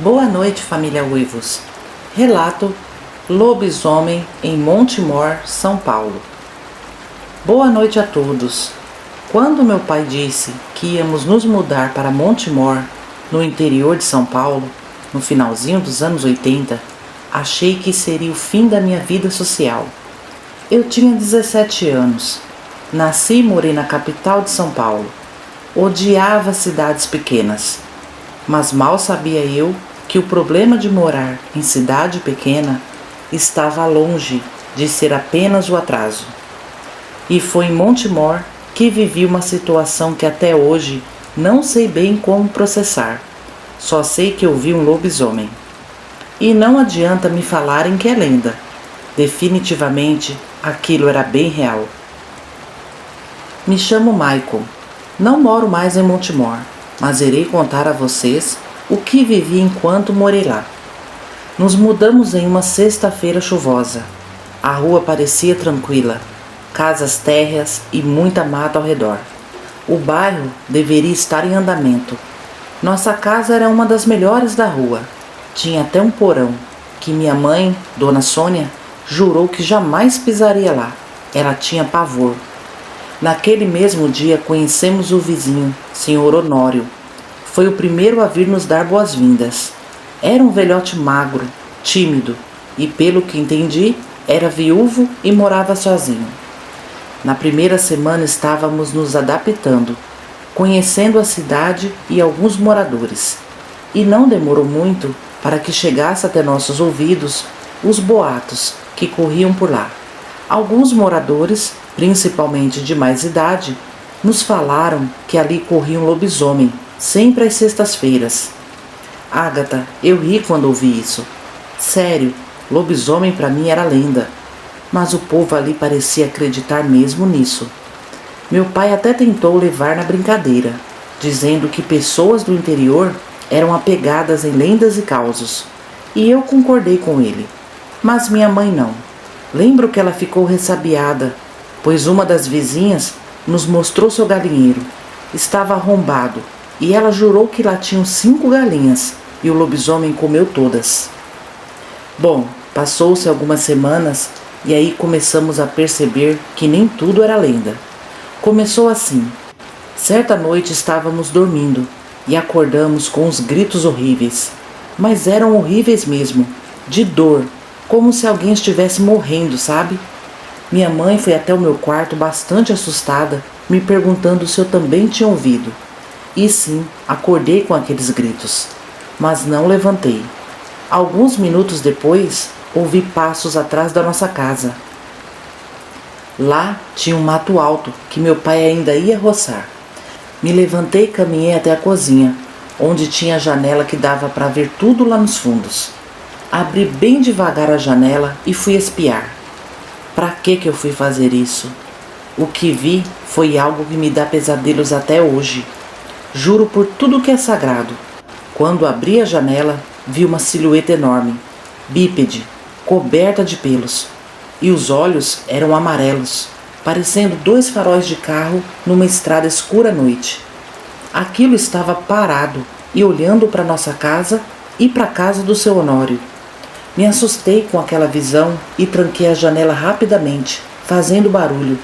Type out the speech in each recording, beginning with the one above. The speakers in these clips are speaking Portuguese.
Boa noite, família Uivos. Relato: lobisomem em Montemor, São Paulo. Boa noite a todos. Quando meu pai disse que íamos nos mudar para Montemor, no interior de São Paulo, no finalzinho dos anos 80, achei que seria o fim da minha vida social. Eu tinha 17 anos. Nasci e morei na capital de São Paulo. Odiava cidades pequenas. Mas mal sabia eu que o problema de morar em cidade pequena estava longe de ser apenas o atraso. E foi em Montemor que vivi uma situação que até hoje não sei bem como processar. Só sei que eu vi um lobisomem. E não adianta me falarem que é lenda. Definitivamente aquilo era bem real. Me chamo Michael. Não moro mais em Montemor, mas irei contar a vocês o que vivi enquanto morei lá. Nos mudamos em uma sexta-feira chuvosa. A rua parecia tranquila, casas térreas e muita mata ao redor. O bairro deveria estar em andamento. Nossa casa era uma das melhores da rua. Tinha até um porão, que minha mãe, Dona Sônia, jurou que jamais pisaria lá. Ela tinha pavor. Naquele mesmo dia conhecemos o vizinho, Sr. Honório. Foi o primeiro a vir nos dar boas-vindas. Era um velhote magro, tímido e, pelo que entendi, era viúvo e morava sozinho. Na primeira semana estávamos nos adaptando, conhecendo a cidade e alguns moradores. E não demorou muito para que chegasse até nossos ouvidos os boatos que corriam por lá. Alguns moradores, principalmente de mais idade, nos falaram que ali corria um lobisomem, sempre às sextas-feiras. Ágata, eu ri quando ouvi isso. Sério, lobisomem para mim era lenda. Mas o povo ali parecia acreditar mesmo nisso. Meu pai até tentou levar na brincadeira, dizendo que pessoas do interior eram apegadas em lendas e causos. E eu concordei com ele. Mas minha mãe não. Lembro que ela ficou ressabiada, pois uma das vizinhas nos mostrou seu galinheiro. Estava arrombado e ela jurou que lá tinham 5 galinhas e o lobisomem comeu todas. Bom, passou-se algumas semanas e aí começamos a perceber que nem tudo era lenda. Começou assim. Certa noite estávamos dormindo e acordamos com uns gritos horríveis. Mas eram horríveis mesmo, de dor, como se alguém estivesse morrendo, sabe? Minha mãe foi até o meu quarto bastante assustada, me perguntando se eu também tinha ouvido. E sim, acordei com aqueles gritos, mas não levantei. Alguns minutos depois, ouvi passos atrás da nossa casa. Lá tinha um mato alto que meu pai ainda ia roçar. Me levantei e caminhei até a cozinha, onde tinha a janela que dava para ver tudo lá nos fundos. Abri bem devagar a janela e fui espiar. Para que eu fui fazer isso? O que vi foi algo que me dá pesadelos até hoje. Juro por tudo que é sagrado. Quando abri a janela, vi uma silhueta enorme, bípede, coberta de pelos. E os olhos eram amarelos, parecendo 2 faróis de carro numa estrada escura à noite. Aquilo estava parado e olhando para nossa casa e para a casa do seu Honório. Me assustei com aquela visão e tranquei a janela rapidamente, fazendo barulho.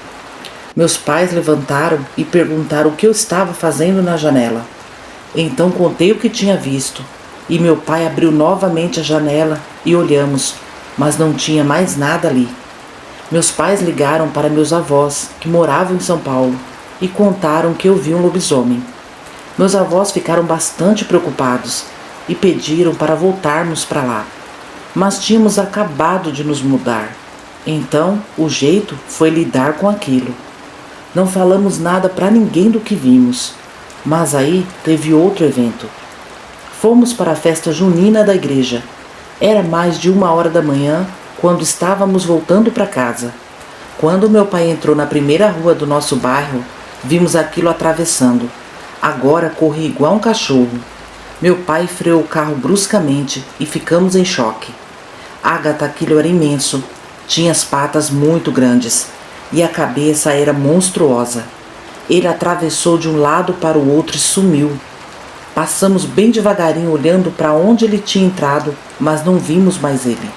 Meus pais levantaram e perguntaram o que eu estava fazendo na janela. Então contei o que tinha visto, e meu pai abriu novamente a janela e olhamos, mas não tinha mais nada ali. Meus pais ligaram para meus avós, que moravam em São Paulo, e contaram que eu vi um lobisomem. Meus avós ficaram bastante preocupados e pediram para voltarmos para lá. Mas tínhamos acabado de nos mudar. Então, o jeito foi lidar com aquilo. Não falamos nada para ninguém do que vimos. Mas aí teve outro evento. Fomos para a festa junina da igreja. Era mais de 1h da manhã quando estávamos voltando para casa. Quando meu pai entrou na primeira rua do nosso bairro, vimos aquilo atravessando. Agora corria igual um cachorro. Meu pai freou o carro bruscamente e ficamos em choque. Ágata, aquilo era imenso. Tinha as patas muito grandes e a cabeça era monstruosa. Ele atravessou de um lado para o outro e sumiu. Passamos bem devagarinho olhando para onde ele tinha entrado, mas não vimos mais ele.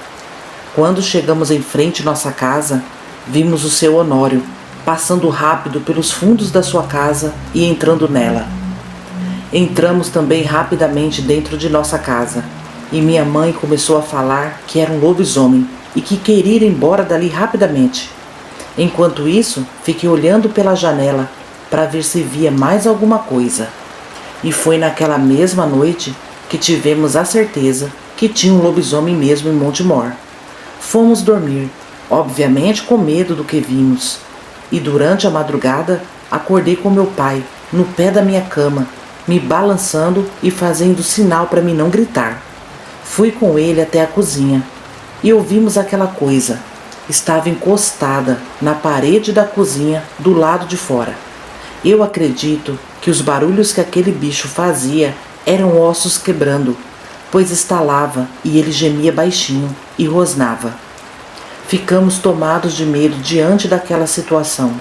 Quando chegamos em frente à nossa casa, vimos o seu Honório passando rápido pelos fundos da sua casa e entrando nela. Entramos também rapidamente dentro de nossa casa, e minha mãe começou a falar que era um lobisomem e que queria ir embora dali rapidamente. Enquanto isso, fiquei olhando pela janela para ver se via mais alguma coisa. E foi naquela mesma noite que tivemos a certeza que tinha um lobisomem mesmo em Montemor. Fomos dormir, obviamente com medo do que vimos. E durante a madrugada, acordei com meu pai, no pé da minha cama, me balançando e fazendo sinal para mim não gritar. Fui com ele até a cozinha e ouvimos aquela coisa. Estava encostada na parede da cozinha do lado de fora. Eu acredito que os barulhos que aquele bicho fazia eram ossos quebrando, pois estalava e ele gemia baixinho e rosnava. Ficamos tomados de medo diante daquela situação.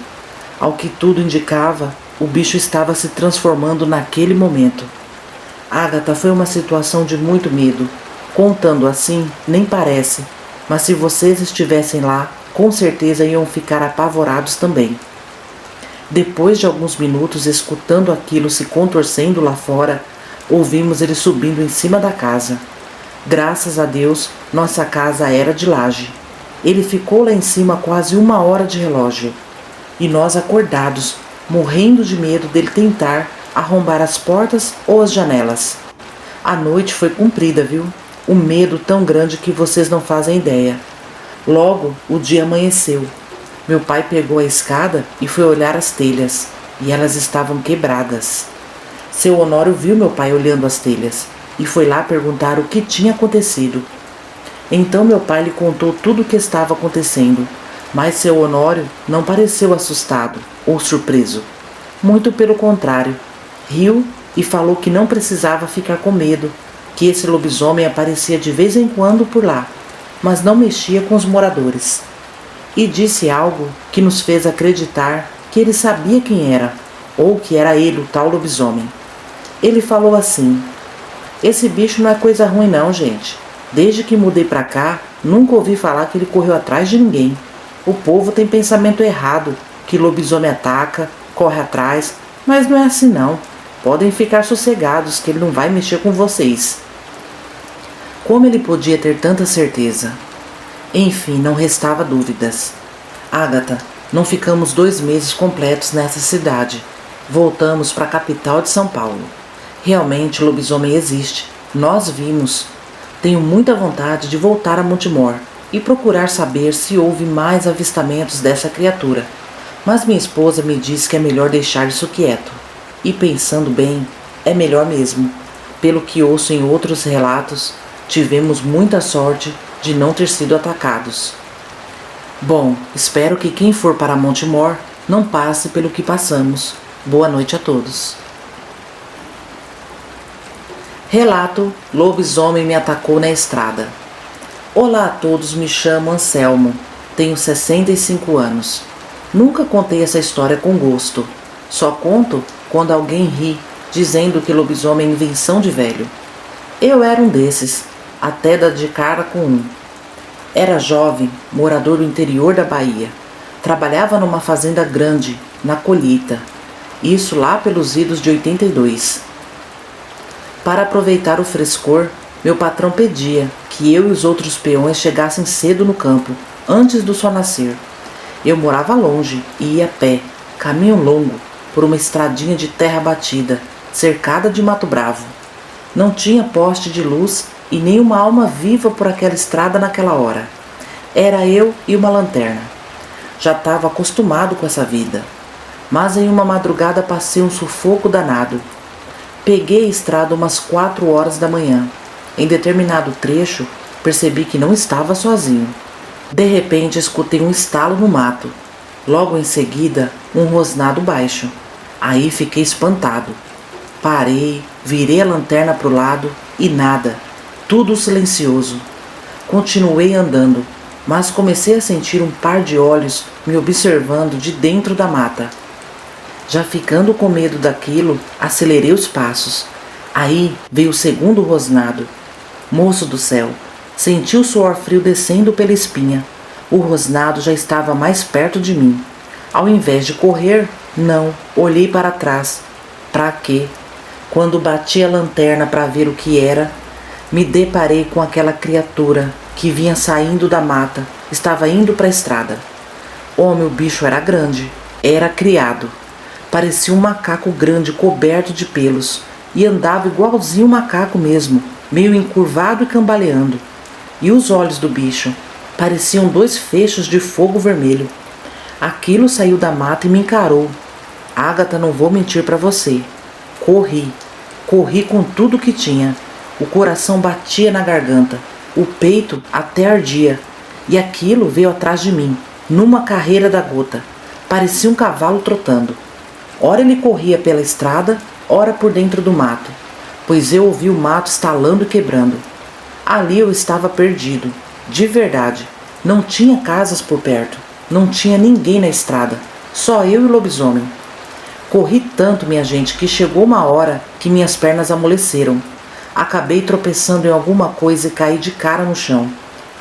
Ao que tudo indicava, o bicho estava se transformando naquele momento. Ágata, foi uma situação de muito medo. Contando assim, nem parece, mas se vocês estivessem lá, com certeza iam ficar apavorados também. Depois de alguns minutos escutando aquilo se contorcendo lá fora, ouvimos ele subindo em cima da casa. Graças a Deus, nossa casa era de laje. Ele ficou lá em cima quase 1 hora de relógio. E nós acordados, morrendo de medo dele tentar arrombar as portas ou as janelas. A noite foi comprida, viu? Um medo tão grande que vocês não fazem ideia. Logo, o dia amanheceu. Meu pai pegou a escada e foi olhar as telhas, e elas estavam quebradas. Seu Honório viu meu pai olhando as telhas, e foi lá perguntar o que tinha acontecido. Então meu pai lhe contou tudo o que estava acontecendo, mas seu Honório não pareceu assustado ou surpreso. Muito pelo contrário, riu e falou que não precisava ficar com medo, que esse lobisomem aparecia de vez em quando por lá, mas não mexia com os moradores. E disse algo que nos fez acreditar que ele sabia quem era, ou que era ele o tal lobisomem. Ele falou assim: esse bicho não é coisa ruim não, gente. Desde que mudei pra cá, nunca ouvi falar que ele correu atrás de ninguém. O povo tem pensamento errado, que lobisomem ataca, corre atrás, mas não é assim não. Podem ficar sossegados que ele não vai mexer com vocês. Como ele podia ter tanta certeza? Enfim, não restava dúvidas. Ágata, não ficamos 2 meses completos nessa cidade. Voltamos para a capital de São Paulo. Realmente o lobisomem existe. Nós vimos. Tenho muita vontade de voltar a Montemor e procurar saber se houve mais avistamentos dessa criatura. Mas minha esposa me disse que é melhor deixar isso quieto. E pensando bem, é melhor mesmo. Pelo que ouço em outros relatos, tivemos muita sorte de não ter sido atacados. Bom, espero que quem for para Montemor não passe pelo que passamos. Boa noite a todos. Relato: lobisomem me atacou na estrada. Olá a todos, me chamo Anselmo, tenho 65 anos. Nunca contei essa história com gosto. Só conto quando alguém ri, dizendo que lobisomem é invenção de velho. Eu era um desses, até dar de cara com um. Era jovem, morador do interior da Bahia. Trabalhava numa fazenda grande, na colheita. Isso lá pelos idos de 82. Para aproveitar o frescor, meu patrão pedia que eu e os outros peões chegassem cedo no campo, antes do sol nascer. Eu morava longe e ia a pé, caminho longo, por uma estradinha de terra batida, cercada de mato bravo. Não tinha poste de luz e nem uma alma viva por aquela estrada naquela hora. Era eu e uma lanterna. Já estava acostumado com essa vida. Mas em uma madrugada passei um sufoco danado. Peguei a estrada umas 4 horas da manhã. Em determinado trecho, percebi que não estava sozinho. De repente, escutei um estalo no mato. Logo em seguida, um rosnado baixo. Aí fiquei espantado. Parei, virei a lanterna para o lado e nada. Tudo silencioso. Continuei andando, mas comecei a sentir um par de olhos me observando de dentro da mata. Já ficando com medo daquilo, acelerei os passos. Aí veio o segundo rosnado. Moço do céu, senti o suor frio descendo pela espinha. O rosnado já estava mais perto de mim. Ao invés de correr, não, olhei para trás. Para quê? Quando bati a lanterna para ver o que era, me deparei com aquela criatura que vinha saindo da mata, estava indo para a estrada. Homem, o bicho era grande, era criado. Parecia um macaco grande coberto de pelos e andava igualzinho um macaco mesmo, meio encurvado e cambaleando. E os olhos do bicho pareciam 2 fechos de fogo vermelho. Aquilo saiu da mata e me encarou. Ágata, não vou mentir para você. Corri com tudo que tinha. O coração batia na garganta, o peito até ardia. E aquilo veio atrás de mim, numa carreira da gota. Parecia um cavalo trotando. Ora ele corria pela estrada, ora por dentro do mato, pois eu ouvi o mato estalando e quebrando. Ali eu estava perdido, de verdade. Não tinha casas por perto, não tinha ninguém na estrada, só eu e o lobisomem. Corri tanto, minha gente, que chegou uma hora que minhas pernas amoleceram. Acabei tropeçando em alguma coisa e caí de cara no chão.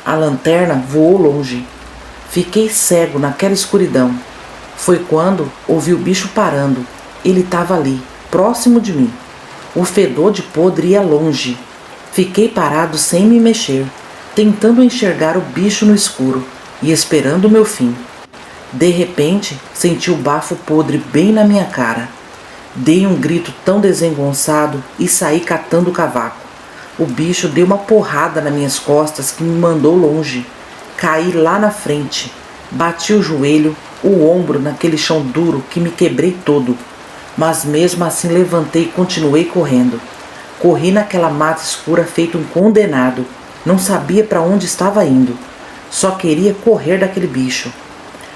A lanterna voou longe. Fiquei cego naquela escuridão. Foi quando ouvi o bicho parando. Ele estava ali, próximo de mim. O fedor de podre ia longe. Fiquei parado sem me mexer, tentando enxergar o bicho no escuro e esperando o meu fim. De repente, senti o bafo podre bem na minha cara. Dei um grito tão desengonçado e saí catando o cavaco. O bicho deu uma porrada nas minhas costas que me mandou longe. Caí lá na frente. Bati o joelho, o ombro naquele chão duro que me quebrei todo. Mas mesmo assim levantei e continuei correndo. Corri naquela mata escura feito um condenado. Não sabia para onde estava indo. Só queria correr daquele bicho.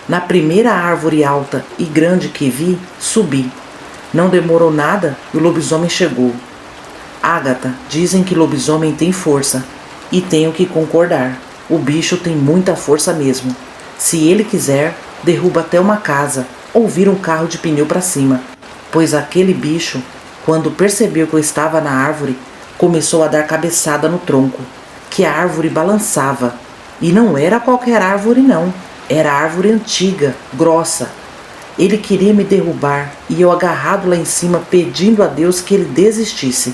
Na primeira árvore alta e grande que vi, subi. Não demorou nada e o lobisomem chegou. Ágata, dizem que lobisomem tem força. E tenho que concordar. O bicho tem muita força mesmo. Se ele quiser, derruba até uma casa ou vira um carro de pneu para cima. Pois aquele bicho, quando percebeu que eu estava na árvore, começou a dar cabeçada no tronco, que a árvore balançava. E não era qualquer árvore não. Era árvore antiga, grossa. Ele queria me derrubar e eu agarrado lá em cima pedindo a Deus que ele desistisse.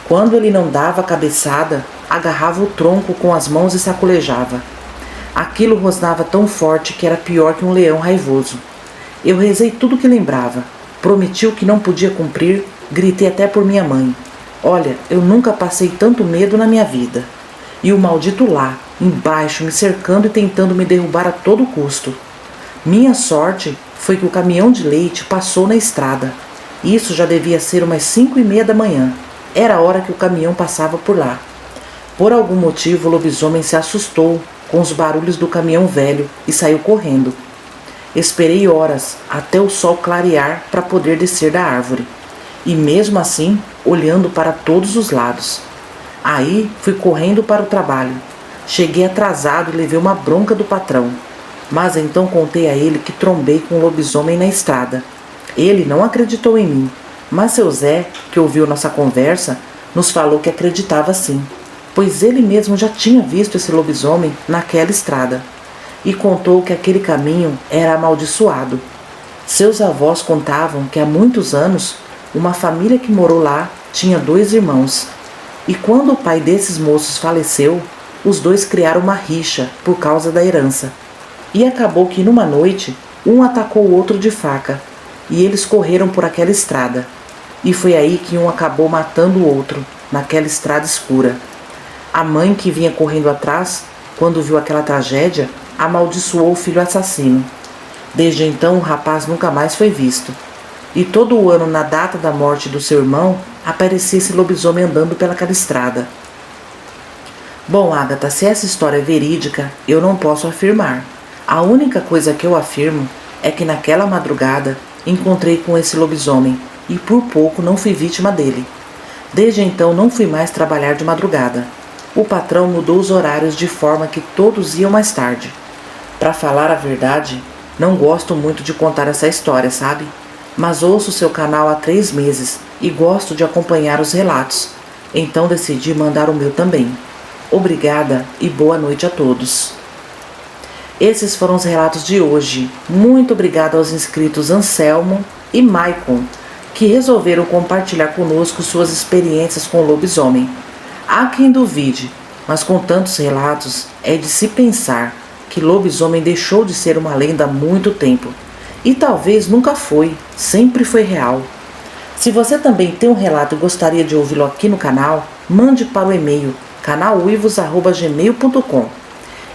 Quando ele não dava a cabeçada, agarrava o tronco com as mãos e sacolejava. Aquilo rosnava tão forte que era pior que um leão raivoso. Eu rezei tudo o que lembrava, prometi o que não podia cumprir, gritei até por minha mãe. Olha, eu nunca passei tanto medo na minha vida. E o maldito lá, embaixo, me cercando e tentando me derrubar a todo custo. Minha sorte foi que o caminhão de leite passou na estrada. Isso já devia ser umas 5:30 da manhã. Era a hora que o caminhão passava por lá. Por algum motivo o lobisomem se assustou com os barulhos do caminhão velho e saiu correndo. Esperei horas até o sol clarear para poder descer da árvore. E mesmo assim, olhando para todos os lados. Aí fui correndo para o trabalho. Cheguei atrasado e levei uma bronca do patrão. Mas então contei a ele que trombei com o lobisomem na estrada. Ele não acreditou em mim, mas seu Zé, que ouviu nossa conversa, nos falou que acreditava sim, pois ele mesmo já tinha visto esse lobisomem naquela estrada. E contou que aquele caminho era amaldiçoado. Seus avós contavam que há muitos anos, uma família que morou lá tinha 2 irmãos. E quando o pai desses moços faleceu, os 2 criaram uma rixa por causa da herança. E acabou que numa noite, um atacou o outro de faca, e eles correram por aquela estrada. E foi aí que um acabou matando o outro, naquela estrada escura. A mãe que vinha correndo atrás, quando viu aquela tragédia, amaldiçoou o filho assassino. Desde então o rapaz nunca mais foi visto. E todo o ano, na data da morte do seu irmão, aparecia esse lobisomem andando pelaquela estrada. Bom, Ágata, se essa história é verídica, eu não posso afirmar. A única coisa que eu afirmo é que naquela madrugada encontrei com esse lobisomem e por pouco não fui vítima dele. Desde então não fui mais trabalhar de madrugada. O patrão mudou os horários de forma que todos iam mais tarde. Para falar a verdade, não gosto muito de contar essa história, sabe? Mas ouço seu canal há 3 meses e gosto de acompanhar os relatos, então decidi mandar o meu também. Obrigada e boa noite a todos. Esses foram os relatos de hoje. Muito obrigada aos inscritos Anselmo e Maicon, que resolveram compartilhar conosco suas experiências com o lobisomem. Há quem duvide, mas com tantos relatos é de se pensar que lobisomem deixou de ser uma lenda há muito tempo. E talvez nunca foi, sempre foi real. Se você também tem um relato e gostaria de ouvi-lo aqui no canal, mande para o e-mail canaluivos@gmail.com.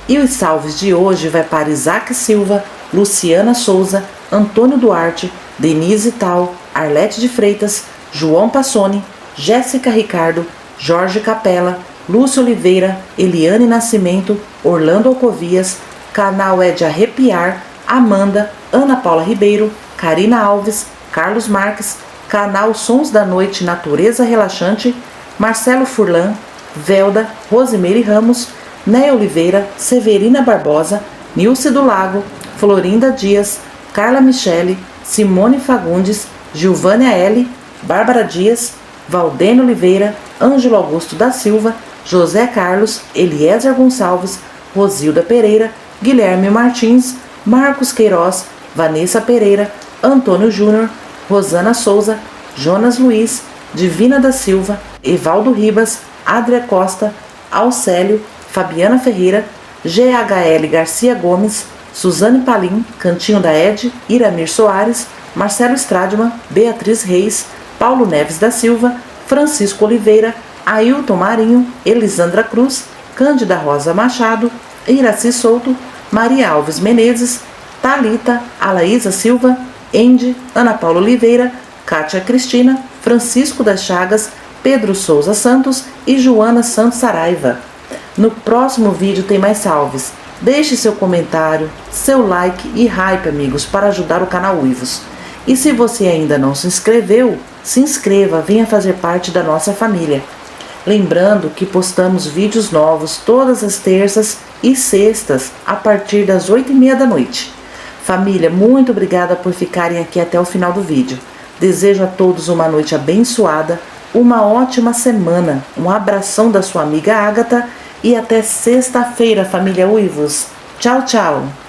E os salves de hoje vai para Isaac Silva, Luciana Souza, Antônio Duarte, Denise Tal, Arlete de Freitas, João Passoni, Jéssica Ricardo, Jorge Capella, Lúcio Oliveira, Eliane Nascimento, Orlando Alcovias, canal é de arrepiar, Amanda, Ana Paula Ribeiro, Karina Alves, Carlos Marques, canal Sons da Noite Natureza Relaxante, Marcelo Furlan, Velda, Rosimeire Ramos, Néia Oliveira, Severina Barbosa, Nilce do Lago, Florinda Dias, Carla Michele, Simone Fagundes, Gilvânia L., Bárbara Dias, Valdene Oliveira, Ângelo Augusto da Silva, José Carlos, Eliezer Gonçalves, Rosilda Pereira, Guilherme Martins, Marcos Queiroz, Vanessa Pereira, Antônio Júnior, Rosana Souza, Jonas Luiz, Divina da Silva, Evaldo Ribas, Adria Costa, Alcélio, Fabiana Ferreira, GHL Garcia Gomes, Suzane Palim, Cantinho da Ed, Iramir Soares, Marcelo Stradman, Beatriz Reis, Paulo Neves da Silva, Francisco Oliveira, Ailton Marinho, Elisandra Cruz, Cândida Rosa Machado, Iraci Souto, Maria Alves Menezes, Thalita, Alaísa Silva, Andy, Ana Paula Oliveira, Kátia Cristina, Francisco das Chagas, Pedro Souza Santos e Joana Santos Saraiva. No próximo vídeo tem mais salves. Deixe seu comentário, seu like e hype, amigos, para ajudar o canal Uivos. E se você ainda não se inscreveu, se inscreva, venha fazer parte da nossa família. Lembrando que postamos vídeos novos todas as terças e sextas a partir das 8h30 da noite. Família, muito obrigada por ficarem aqui até o final do vídeo. Desejo a todos uma noite abençoada, uma ótima semana. Um abração da sua amiga Ágata e até sexta-feira, família Uivos. Tchau, tchau!